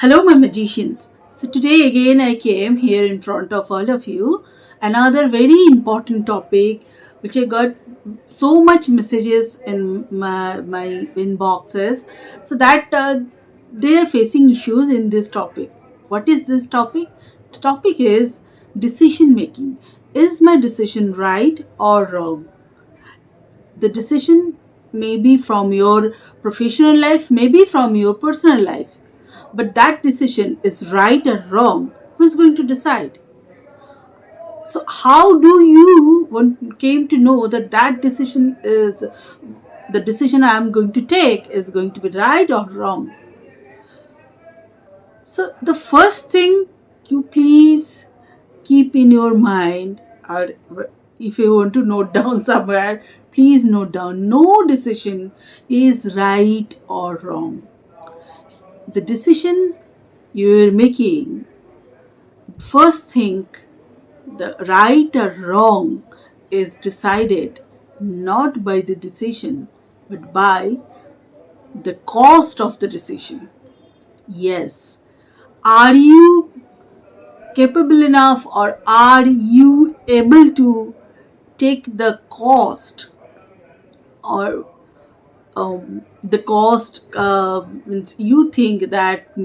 Hello, my magicians. So, today again I came here in front of all of you. Another very important topic which I got so much messages in my inboxes. So, that they are facing issues in this topic. What is this topic? The topic is decision making. Is my decision right or wrong? The decision may be from your professional life, maybe from your personal life, but that decision is right or wrong. Who's going to decide? So how do you came to know that that decision is the decision I am going to take is going to be right or wrong? So the first thing you please keep in your mind, or if you want to note down somewhere, please note down, no decision is right or wrong. The decision you're making, first thing, the right or wrong is decided not by the decision but by the cost of the decision. Yes. Are you capable enough, or are you able to take the cost, or the cost means you think that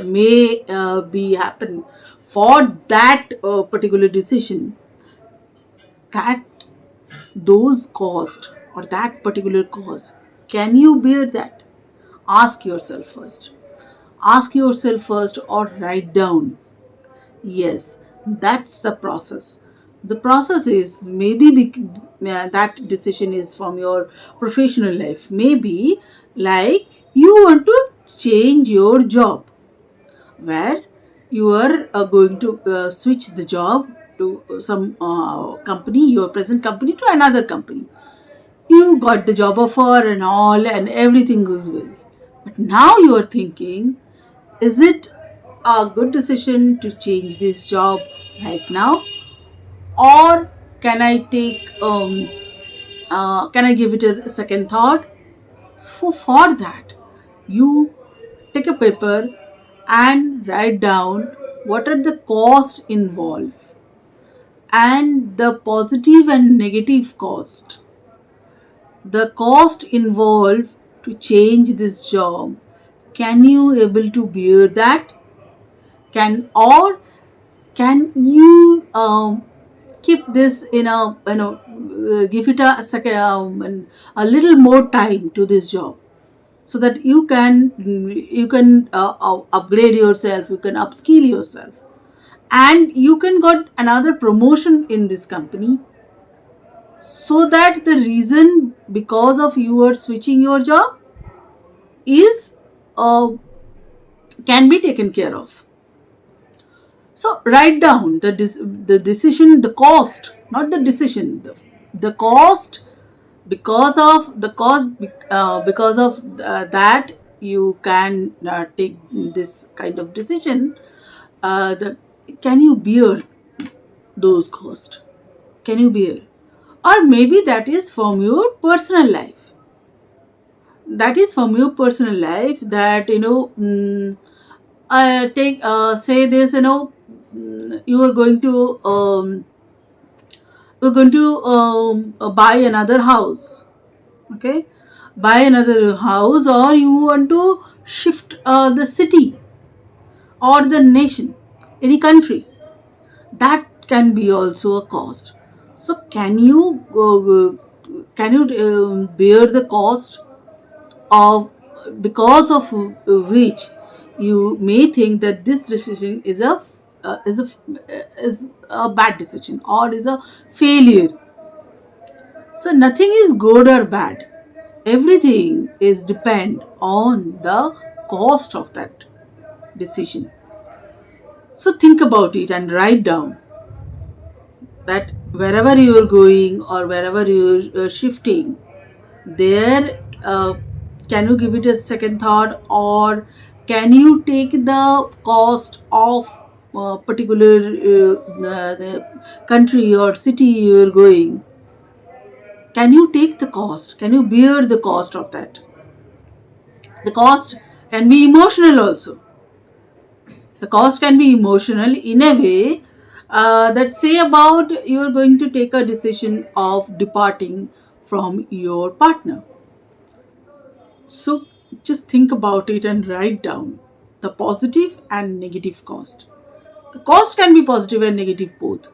may be happen for that particular decision, that those cost or that particular cost, can you bear that? Ask yourself first or write down. Yes, that's the process. The process is maybe that decision is from your professional life. Maybe like you want to change your job, where you are going to switch the job to some company, your present company, to another company. You got the job offer and all, and everything goes well. But now you are thinking, is it a good decision to change this job right now, or can I take can I give it a second thought? So for that, you take a paper and write down what are the costs involved and the positive and negative cost. The cost involved to change this job, can you able to bear that? Can you keep this in a give it a second, a little more time to this job, so that you can upgrade yourself, you can upskill yourself, and you can got another promotion in this company, so that the reason because of you are switching your job is uh, can be taken care of. So write down the decision, the cost, not the decision, the cost. Because of that you can take this kind of decision. Can you bear those costs? Can you bear? Or maybe that is from your personal life. That take say this, you are going to buy another house. Okay, buy another house, or you want to shift the city or the nation, any country. That can be also a cost. So can you bear the cost of, because of which you may think that this decision is uh, is a is a bad decision or is a failure? So nothing is good or bad. Everything is depend on the cost of that decision. So think about it and write down that wherever you are going or wherever you are shifting, there can you give it a second thought, or can you take the cost of particular the country or city you are going? Can you take the cost? Can you bear the cost of that? The cost can be emotional also. The cost can be emotional in a way that, say, about you're going to take a decision of departing from your partner. So just think about it and write down the positive and negative cost. The cost can be positive and negative both.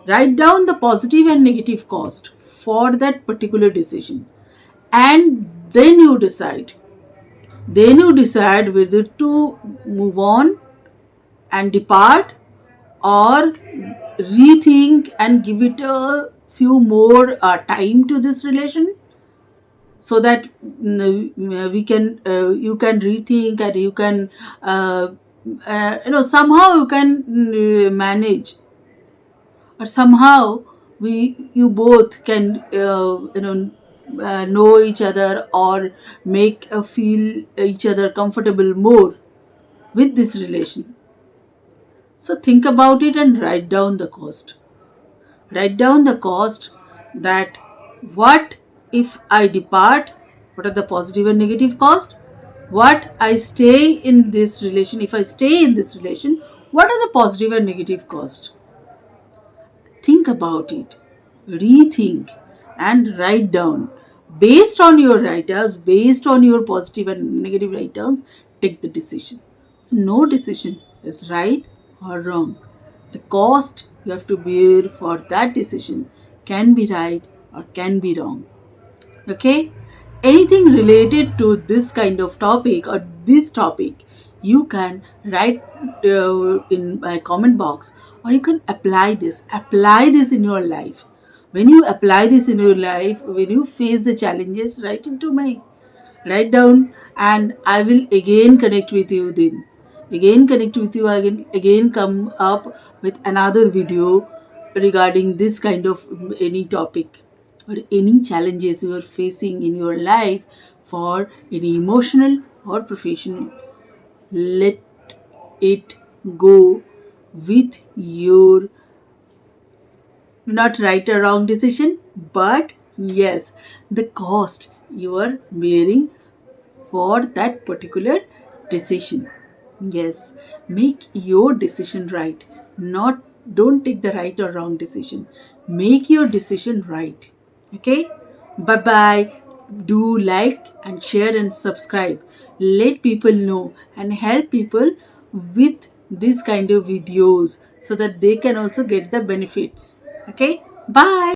Write down the positive and negative cost for that particular decision, and then you decide. Then you decide whether to move on and depart, or rethink and give it a few more time to this relation, so that we can you can rethink, and you can somehow you can manage, or somehow we you both can know each other, or make feel each other comfortable more with this relation. So think about it and write down the cost. Write down the cost, that what if I depart, what are the positive and negative cost? What I stay in this relation, if I stay in this relation, what are the positive and negative cost? Think about it, rethink, and write down. Based on your write-ups, based on your positive and negative write-downs, take the decision. So no decision is right or wrong. The cost you have to bear for that decision can be right or can be wrong. Okay, anything related to this kind of topic or this topic, you can write in my comment box, or you can apply this in your life. When you apply this in your life, when you face the challenges, write down, and I will again connect with you then. Again connect with you, again come up with another video regarding this kind of any topic, or any challenges you are facing in your life, for any emotional or professional. Let it go with your, not right or wrong decision, but yes, the cost you are bearing for that particular decision. Yes, make your decision right. Not Don't take the right or wrong decision. Make your decision right. Okay? Bye bye. Do like and share and subscribe. Let people know and help people with this kind of videos, so that they can also get the benefits. Okay? Bye.